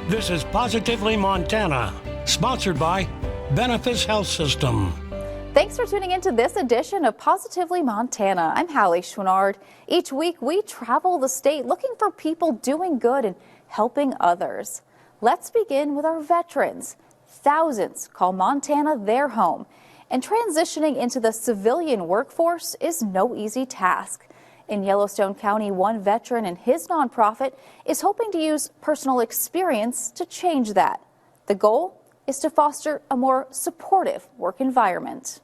This is Positively Montana, sponsored by Benefis Health System. Thanks for tuning into this edition of Positively Montana. I'm Hallie Schwannard. Each week we travel the state looking for people doing good and helping others. Let's begin with our veterans. Thousands call Montana their home, and transitioning into the civilian workforce is no easy task. In Yellowstone County, one veteran and his nonprofit is hoping to use personal experience to change that. The goal is to foster a more supportive work environment.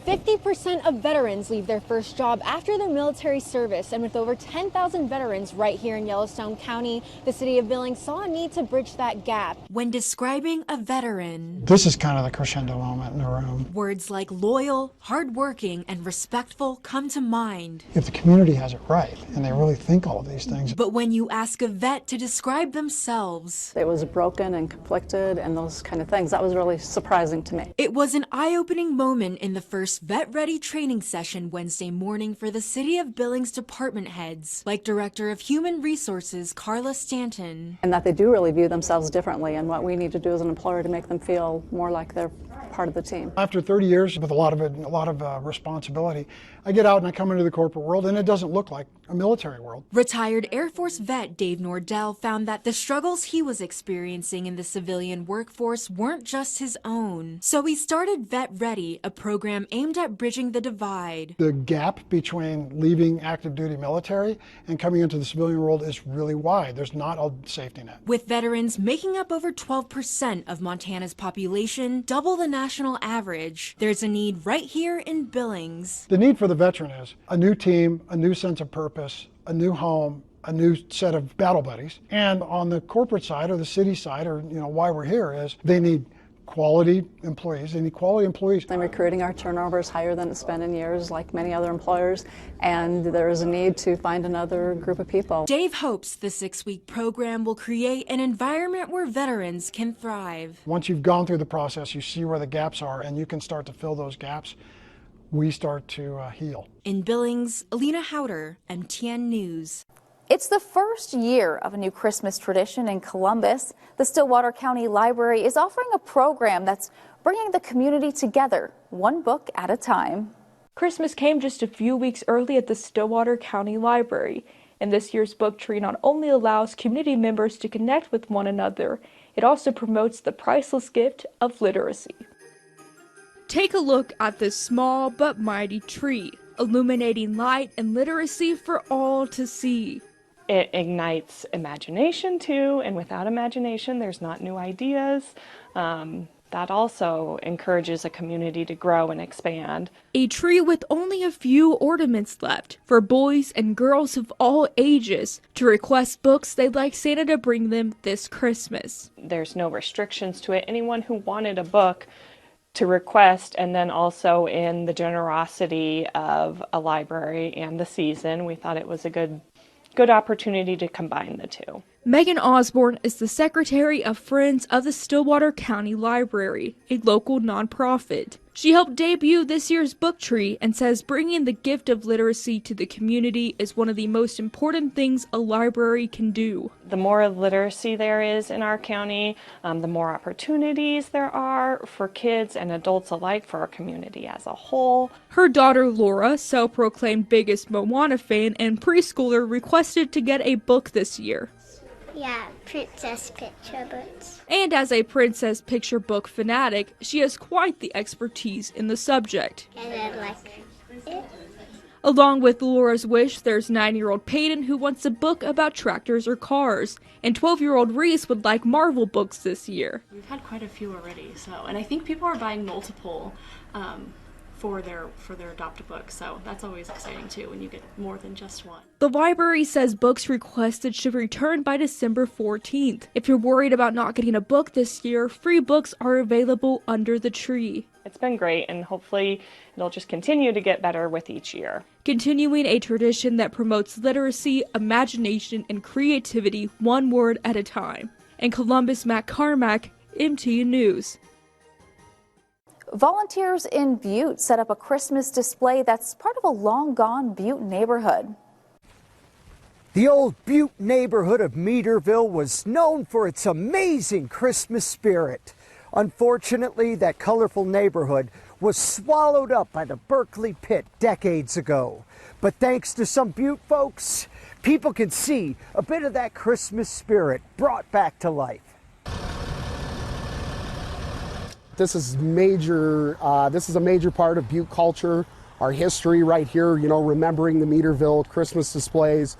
50% of veterans leave their first job after their military service, and with over 10,000 veterans right here in Yellowstone County, the city of Billings saw a need to bridge that gap. When describing a veteran, this is kind of the crescendo moment in the room. Words like loyal, hardworking, and respectful come to mind. If the community has it right, and they really think all of these things. But when you ask a vet to describe themselves, it was broken and conflicted and those kind of things. That was really surprising to me. It was an eye-opening moment in the first Vet Ready training session Wednesday morning for the City of Billings department heads, like Director of Human Resources Carla Stanton. And that they do really view themselves differently, and what we need to do as an employer to make them feel more like they're part of the team. After 30 years with a lot of responsibility, I get out and I come into the corporate world, and it doesn't look like a military world. Retired Air Force vet Dave Nordell found that the struggles he was experiencing in the civilian workforce weren't just his own. So he started Vet Ready, a program aimed at bridging the divide. The gap between leaving active duty military and coming into the civilian world is really wide. There's not a safety net. With veterans making up over 12% of Montana's population, double the national average, there's a need right here in Billings. The need for the veteran is a new team, a new sense of purpose, a new home, a new set of battle buddies. And on the corporate side or the city side, or why we're here, is they need quality employees. They need quality employees. And recruiting, our turnover is higher than it's been in years, like many other employers, and there is a need to find another group of people. Dave hopes the 6-week program will create an environment where veterans can thrive. Once you've gone through the process, you see where the gaps are, and you can start to fill those gaps. We start to heal. In Billings, Alina Howder, MTN News. It's the first year of a new Christmas tradition in Columbus. The Stillwater County Library is offering a program that's bringing the community together, one book at a time. Christmas came just a few weeks early at the Stillwater County Library, and this year's book tree not only allows community members to connect with one another, it also promotes the priceless gift of literacy. Take a look at this small but mighty tree, illuminating light and literacy for all to see. It ignites imagination too, and without imagination there's not new ideas. That also encourages a community to grow and expand. A tree with only a few ornaments left for boys and girls of all ages to request books they'd like Santa to bring them this Christmas. There's no restrictions to it. Anyone who wanted a book to request, and then also in the generosity of a library and the season, we thought it was a good opportunity to combine the two. Megan Osborne is the secretary of Friends of the Stillwater County Library, a local nonprofit. She helped debut this year's book tree and says bringing the gift of literacy to the community is one of the most important things a library can do. The more literacy there is in our county, the more opportunities there are for kids and adults alike, for our community as a whole. Her daughter Laura, self-proclaimed biggest Moana fan and preschooler, requested to get a book this year. Yeah, princess picture books. And as a princess picture book fanatic, she has quite the expertise in the subject. And then like it. Along with Laura's wish, there's 9-year-old Peyton who wants a book about tractors or cars, and 12-year-old Reese would like Marvel books this year. We've had quite a few already, and I think people are buying multiple for their adopt a book, so that's always exciting too when you get more than just one. The library says books requested should return by December 14th. If you're worried about not getting a book this year, free books are available under the tree. It's been great, and hopefully it'll just continue to get better with each year. Continuing a tradition that promotes literacy, imagination, and creativity one word at a time. In Columbus, Matt Carmack, MTN News. Volunteers in Butte set up a Christmas display that's part of a long-gone Butte neighborhood. The old Butte neighborhood of Meaderville was known for its amazing Christmas spirit. Unfortunately, that colorful neighborhood was swallowed up by the Berkeley Pit decades ago. But thanks to some Butte folks, people can see a bit of that Christmas spirit brought back to life. This is major. This is a major part of Butte culture, our history right here, you know, remembering the Meaderville Christmas displays.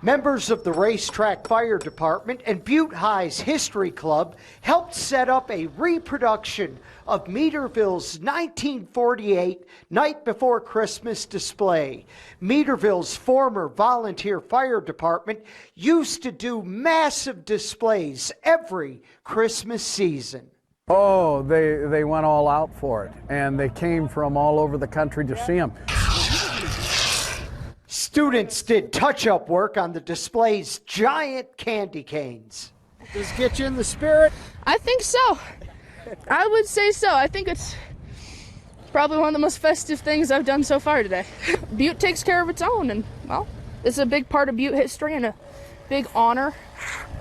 Members of the Racetrack Fire Department and Butte High's History Club helped set up a reproduction of Meaderville's 1948 Night Before Christmas display. Meaderville's former volunteer fire department used to do massive displays every Christmas season. Oh, they went all out for it, and they came from all over the country to see them. Students did touch-up work on the display's giant candy canes. Does this get you in the spirit? I think so. I would say so. I think it's probably one of the most festive things I've done so far today. Butte takes care of its own, and, well, it's a big part of Butte history and a big honor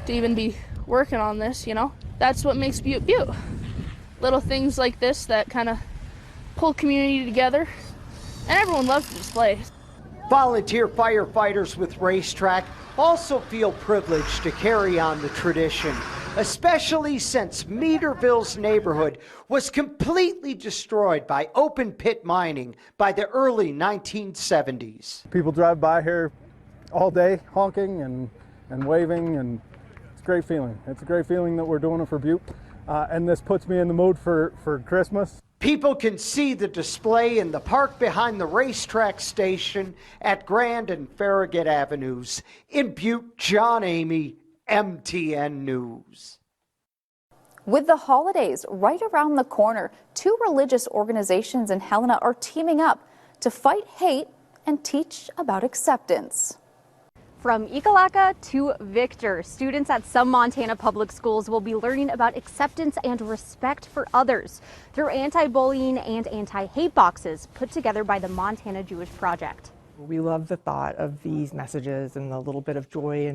to even be working on this, you know? That's what makes Butte Butte. Little things like this that kind of pull community together, and everyone loves the display. Volunteer firefighters with Racetrack also feel privileged to carry on the tradition, especially since Meaderville's neighborhood was completely destroyed by open pit mining by the early 1970s. People drive by here all day honking and waving, and it's a great feeling. It's a great feeling that we're doing it for Butte, and this puts me in the mood for Christmas. People can see the display in the park behind the Racetrack station at Grand and Farragut Avenues. In Butte, John Amy, MTN News. With the holidays right around the corner, two religious organizations in Helena are teaming up to fight hate and teach about acceptance. From Ekalaka to Victor, students at some Montana public schools will be learning about acceptance and respect for others through anti-bullying and anti-hate boxes put together by the Montana Jewish Project. We love the thought of these messages and the little bit of joy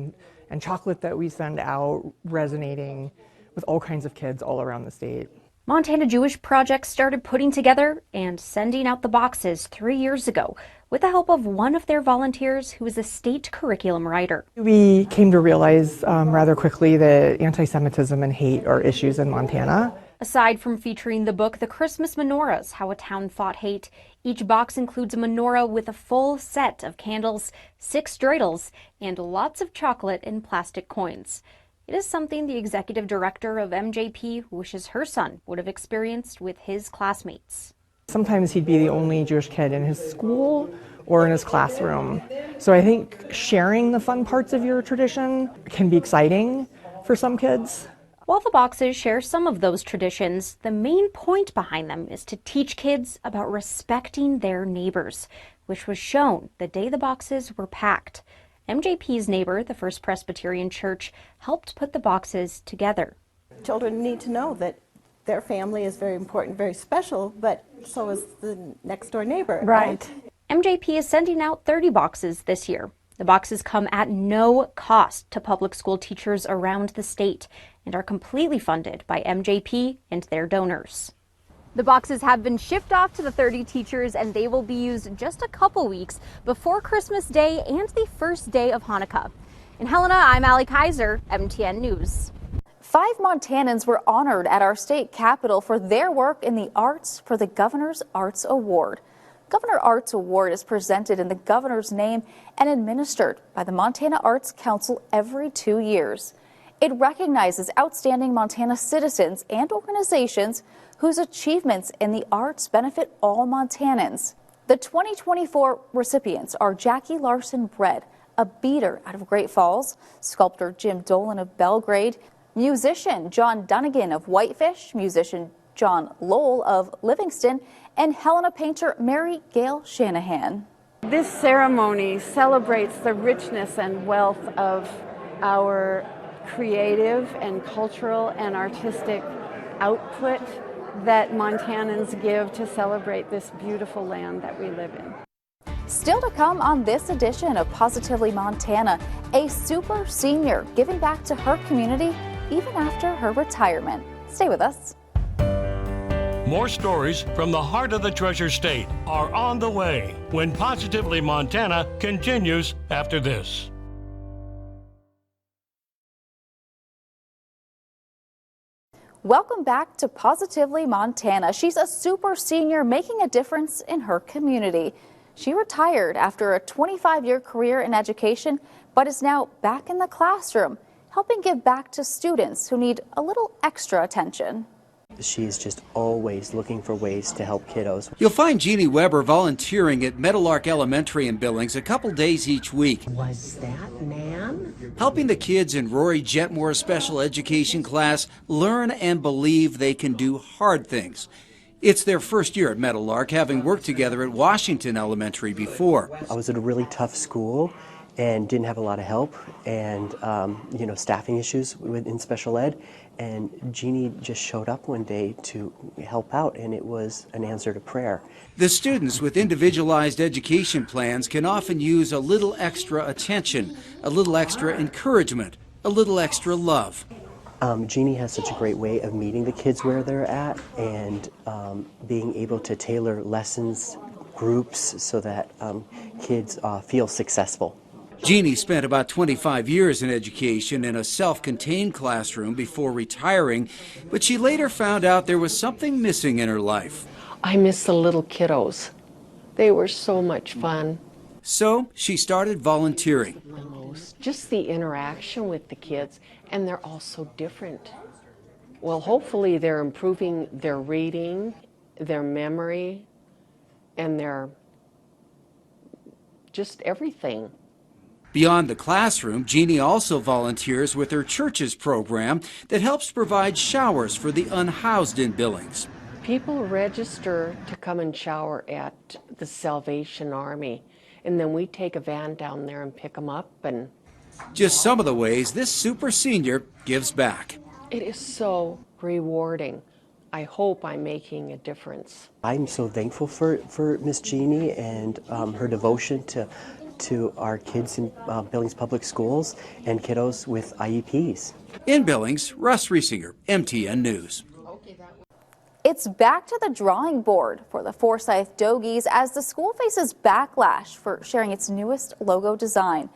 and chocolate that we send out resonating with all kinds of kids all around the state. Montana Jewish Project started putting together and sending out the boxes 3 years ago with the help of one of their volunteers who is a state curriculum writer. We came to realize rather quickly that anti-Semitism and hate are issues in Montana. Aside from featuring the book The Christmas Menorahs, How a Town Fought Hate, each box includes a menorah with a full set of candles, 6 dreidels, and lots of chocolate and plastic coins. It is something the executive director of MJP wishes her son would have experienced with his classmates. Sometimes he'd be the only Jewish kid in his school or in his classroom. So I think sharing the fun parts of your tradition can be exciting for some kids. While the boxes share some of those traditions, the main point behind them is to teach kids about respecting their neighbors, which was shown the day the boxes were packed. MJP's neighbor, the First Presbyterian Church, helped put the boxes together. Children need to know that their family is very important, very special, but so is the next door neighbor. Right. MJP is sending out 30 boxes this year. The boxes come at no cost to public school teachers around the state and are completely funded by MJP and their donors. The boxes have been shipped off to the 30 teachers, and they will be used just a couple weeks before Christmas Day and the first day of Hanukkah. In Helena, I'm Allie Kaiser, MTN News. 5 Montanans were honored at our state capitol for their work in the arts for the Governor's Arts Award. Governor Arts Award is presented in the governor's name and administered by the Montana Arts Council every 2 years. It recognizes outstanding Montana citizens and organizations whose achievements in the arts benefit all Montanans. The 2024 recipients are Jackie Larson Bread, a beater out of Great Falls, sculptor Jim Dolan of Belgrade, musician John Dunnigan of Whitefish, musician John Lowell of Livingston, and Helena painter Mary Gail Shanahan. This ceremony celebrates the richness and wealth of our creative and cultural and artistic output that Montanans give to celebrate this beautiful land that we live in. Still to come on this edition of Positively Montana, a super senior giving back to her community even after her retirement. Stay with us. More stories from the heart of the Treasure State are on the way when Positively Montana continues after this. Welcome back to Positively Montana. She's a super senior making a difference in her community. She retired after a 25-year career in education, but is now back in the classroom, helping give back to students who need a little extra attention. She's just always looking for ways to help kiddos. You'll find Jeannie Weber volunteering at Meadowlark Elementary in Billings a couple days each week. Was that Nan? Helping the kids in Rory Jetmore's special education class learn and believe they can do hard things. It's their first year at Meadowlark, having worked together at Washington Elementary before. I was at a really tough school and didn't have a lot of help and, staffing issues in special ed. And Jeannie just showed up one day to help out, and it was an answer to prayer. The students with individualized education plans can often use a little extra attention, a little extra encouragement, a little extra love. Jeannie has such a great way of meeting the kids where they're at and being able to tailor lessons, groups, so that kids feel successful. Jeannie spent about 25 years in education in a self-contained classroom before retiring, but she later found out there was something missing in her life. I miss the little kiddos. They were so much fun. So she started volunteering. Just the interaction with the kids, and they're all so different. Well, hopefully they're improving their reading, their memory, and their just everything. Beyond the classroom, Jeannie also volunteers with her church's program that helps provide showers for the unhoused in Billings. People register to come and shower at the Salvation Army, and then we take a van down there and pick them up. And just some of the ways this super senior gives back. It is so rewarding. I hope I'm making a difference. I'm so thankful for Miss Jeannie and her devotion to our kids in Billings Public Schools and kiddos with IEPs. In Billings, Russ Riesinger, MTN News. It's back to the drawing board for the Forsyth Dogies as the school faces backlash for sharing its newest logo design.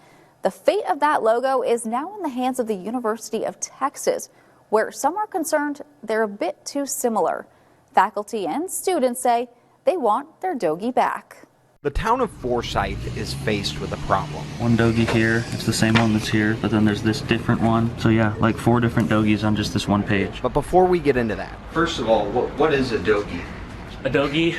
The fate of that logo is now in the hands of the University of Texas, where some are concerned they're a bit too similar. Faculty and students say they want their Dogie back. The town of Forsyth is faced with a problem. One Dogie here, it's the same one that's here, but then there's this different one. So yeah, like 4 different Dogies on just this one page. But before we get into that, first of all, what is a Dogie? A Dogie?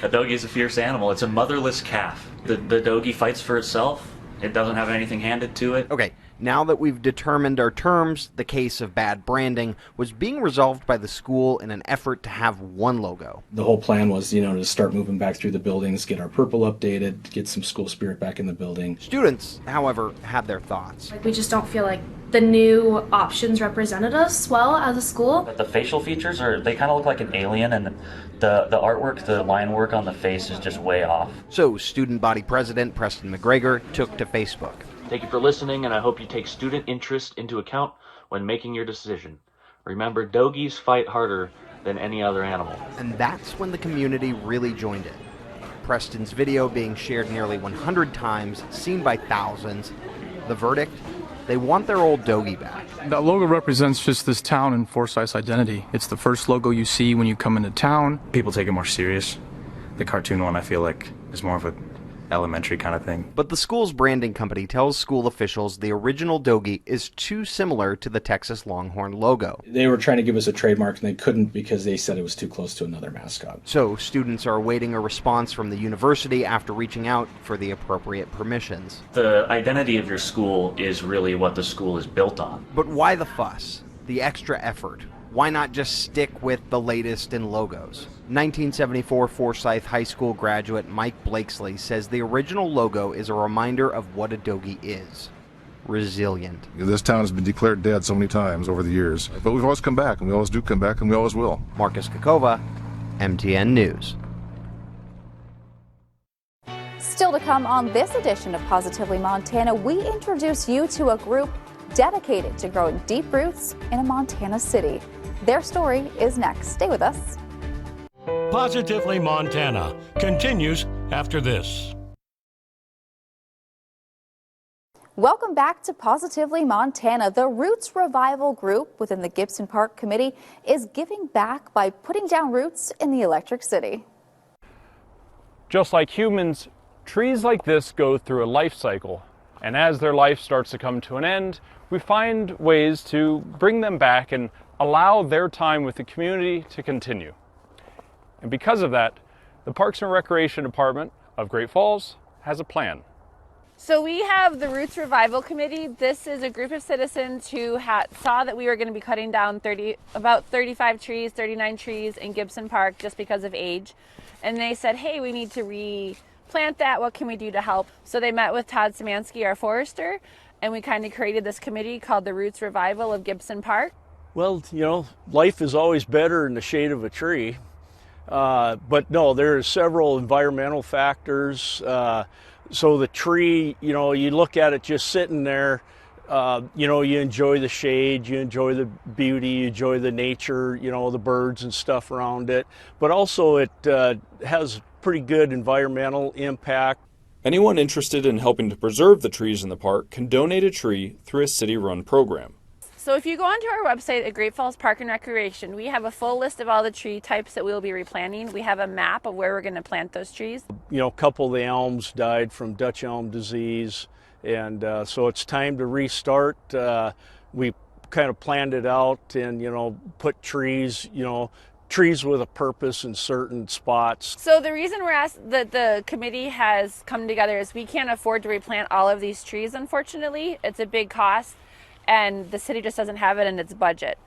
A Dogie is a fierce animal. It's a motherless calf. The Dogie fights for itself. It doesn't have anything handed to it. Okay, now that we've determined our terms, the case of bad branding was being resolved by the school in an effort to have one logo. The whole plan was, to start moving back through the buildings, get our purple updated, get some school spirit back in the building. Students, however, had their thoughts. We just don't feel like the new options represented us well as a school. But the facial features they kind of look like an alien, and the artwork, the line work on the face is just way off. So student body president Preston McGregor took to Facebook. Thank you for listening, and I hope you take student interest into account when making your decision. Remember, Dogies fight harder than any other animal. And that's when the community really joined in. Preston's video being shared nearly 100 times, seen by thousands. The verdict? They want their old Dogie back. That logo represents just this town and Forsyth's identity. It's the first logo you see when you come into town. People take it more serious. The cartoon one, I feel like, is more of a elementary kind of thing. But the school's branding company tells school officials the original Dogie is too similar to the Texas Longhorn logo. They were trying to give us a trademark and they couldn't because they said it was too close to another mascot. So students are awaiting a response from the university after reaching out for the appropriate permissions. The identity of your school is really what the school is built on. But why the fuss? The extra effort? Why not just stick with the latest in logos? 1974 Forsyth High School graduate Mike Blakesley says the original logo is a reminder of what a Dogie is. Resilient. This town has been declared dead so many times over the years, but we've always come back, and we always do come back, and we always will. Marcus Kakova, MTN News. Still Still to come on this edition of Positively Montana, we introduce you to a group dedicated to growing deep roots in a Montana city. Their story is next. Stay with us. Positively Montana continues after this. Welcome back to Positively Montana. The Roots Revival Group within the Gibson Park Committee is giving back by putting down roots in the Electric City. Just like humans, trees like this go through a life cycle, and as their life starts to come to an end, we find ways to bring them back and allow their time with the community to continue. And because of that, the Parks and Recreation Department of Great Falls has a plan. So we have the Roots Revival Committee. This is a group of citizens who saw that we were going to be cutting down about 35 trees, 39 trees in Gibson Park just because of age. And they said, hey, we need to replant that. What can we do to help? So they met with Todd Szymanski, our forester, and we kind of created this committee called the Roots Revival of Gibson Park. Well, you know, life is always better in the shade of a tree. But no, there are several environmental factors. So the tree, you know, you look at it just sitting there, you know, you enjoy the shade, you enjoy the beauty, you enjoy the nature, you know, the birds and stuff around it. But also it has pretty good environmental impact. Anyone interested in helping to preserve the trees in the park can donate a tree through a city-run program. So if you go onto our website at Great Falls Park and Recreation, we have a full list of all the tree types that we'll be replanting. We have a map of where we're going to plant those trees. You know, a couple of the elms died from Dutch elm disease, and so it's time to restart. We kind of planned it out and, you know, put trees, you know, trees with a purpose in certain spots. So the reason we're asked that the committee has come together is we can't afford to replant all of these trees, unfortunately. It's a big cost, and the city just doesn't have it in its budget.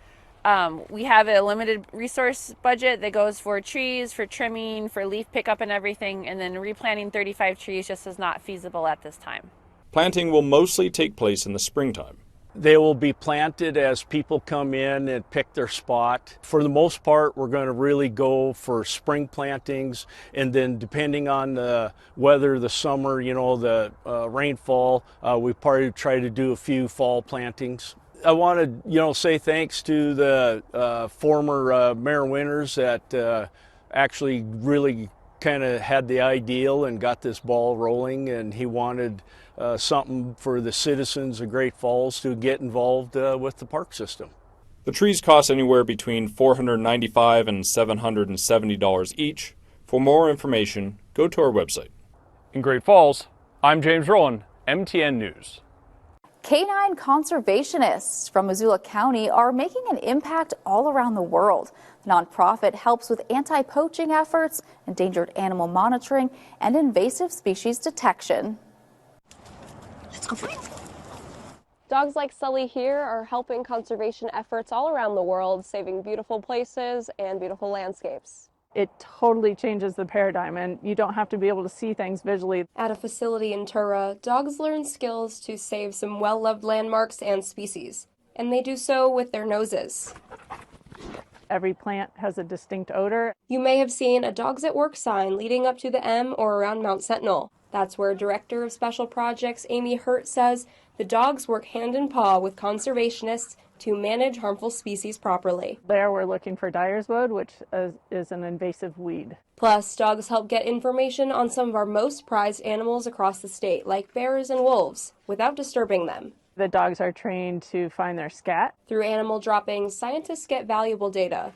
We have a limited resource budget that goes for trees, for trimming, for leaf pickup and everything, and then replanting 35 trees just is not feasible at this time. Planting will mostly take place in the springtime. They will be planted as people come in and pick their spot. For the most part, we're going to really go for spring plantings, and then depending on the weather, the summer, you know, the rainfall, we probably try to do a few fall plantings. I want to, you know, say thanks to the former Mayor Winters that actually really kind of had the ideal and got this ball rolling, and he wanted something for the citizens of Great Falls to get involved with the park system. The trees cost anywhere between $495 and $770 each. For more information, go to our website. In Great Falls, I'm James Rowland, MTN News. Canine conservationists from Missoula County are making an impact all around the world. The nonprofit helps with anti-poaching efforts, endangered animal monitoring, and invasive species detection. Let's go for it. Dogs like Sully here are helping conservation efforts all around the world, saving beautiful places and beautiful landscapes. It totally changes the paradigm, and you don't have to be able to see things visually. At a facility in Tura, dogs learn skills to save some well-loved landmarks and species, and they do so with their noses. Every plant has a distinct odor. You may have seen a Dogs at Work sign leading up to the M or around Mount Sentinel. That's where Director of Special Projects Amy Hurt says the dogs work hand in paw with conservationists to manage harmful species properly. There we're looking for Dyer's wood, which is an invasive weed. Plus, dogs help get information on some of our most prized animals across the state, like bears and wolves, without disturbing them. The dogs are trained to find their scat. Through animal droppings, scientists get valuable data.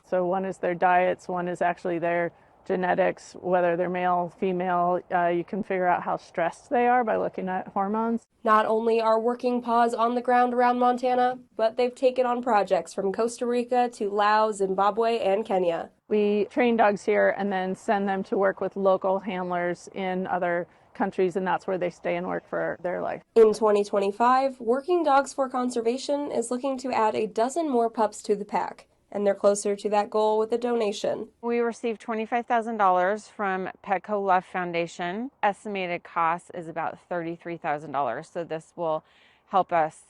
So one is their diets, one is actually their genetics, whether they're male, female. You can figure out how stressed they are by looking at hormones. Not only are working paws on the ground around Montana, but they've taken on projects from Costa Rica to Laos, Zimbabwe, and Kenya. We train dogs here and then send them to work with local handlers in other countries, and that's where they stay and work for their life. In 2025, Working Dogs for Conservation is looking to add a dozen more pups to the pack, and they're closer to that goal with a donation. We received $25,000 from Petco Love Foundation. Estimated cost is about $33,000, so this will help us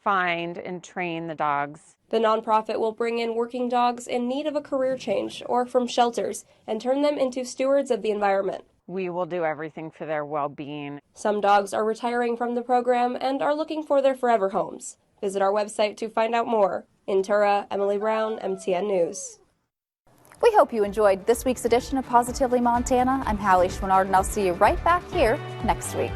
find and train the dogs. The nonprofit will bring in working dogs in need of a career change or from shelters and turn them into stewards of the environment. We will do everything for their well-being. Some dogs are retiring from the program and are looking for their forever homes. Visit our website to find out more. In Tura, Emily Brown, MTN News. We hope you enjoyed this week's edition of Positively Montana. I'm Hallie Schwinard, and I'll see you right back here next week.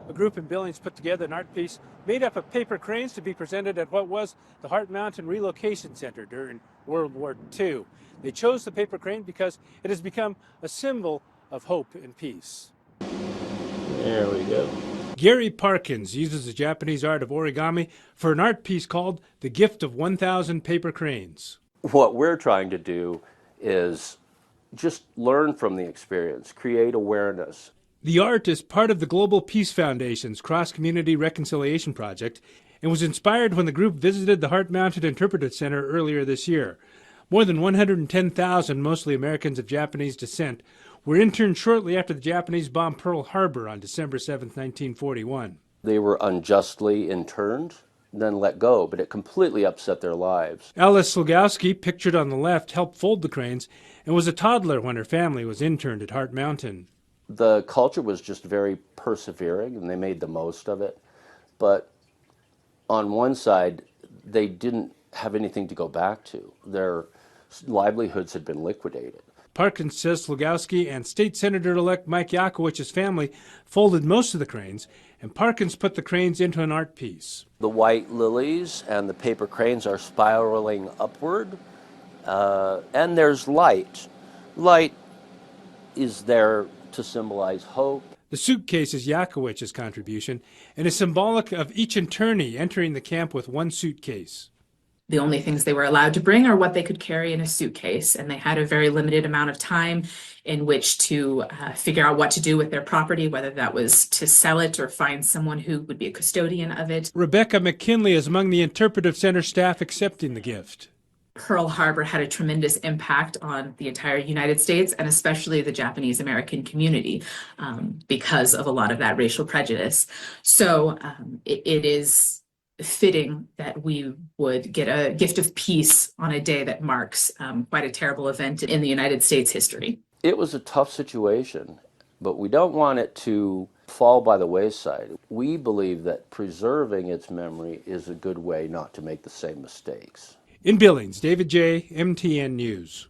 A group in Billings put together an art piece made up of paper cranes to be presented at what was the Hart Mountain Relocation Center during World War II. They chose the paper crane because it has become a symbol of hope and peace. There we go. Gary Parkins uses the Japanese art of origami for an art piece called The Gift of 1,000 Paper Cranes. What we're trying to do is just learn from the experience, create awareness. The art is part of the Global Peace Foundation's Cross-Community Reconciliation Project and was inspired when the group visited the Hart Mountain Interpretive Center earlier this year. More than 110,000, mostly Americans of Japanese descent, were interned shortly after the Japanese bombed Pearl Harbor on December 7, 1941. They were unjustly interned, then let go, but it completely upset their lives. Alice Slugowski, pictured on the left, helped fold the cranes and was a toddler when her family was interned at Hart Mountain. The culture was just very persevering, and they made the most of it. But on one side, they didn't have anything to go back to. Their livelihoods had been liquidated. Parkins says Slugowski and State Senator-elect Mike Yakowicz's family folded most of the cranes, and Parkins put the cranes into an art piece. The white lilies and the paper cranes are spiraling upward, and there's light. Light is there to symbolize hope. The suitcase is Yakowicz's contribution and is symbolic of each internee entering the camp with one suitcase. The only things they were allowed to bring are what they could carry in a suitcase, and they had a very limited amount of time in which to figure out what to do with their property, whether that was to sell it or find someone who would be a custodian of it. Rebecca McKinley is among the Interpretive Center staff accepting the gift. Pearl Harbor had a tremendous impact on the entire United States and especially the Japanese American community because of a lot of that racial prejudice. So it is fitting that we would get a gift of peace on a day that marks quite a terrible event in the United States history. It was a tough situation, but we don't want it to fall by the wayside. We believe that preserving its memory is a good way not to make the same mistakes. In Billings, David J., MTN News.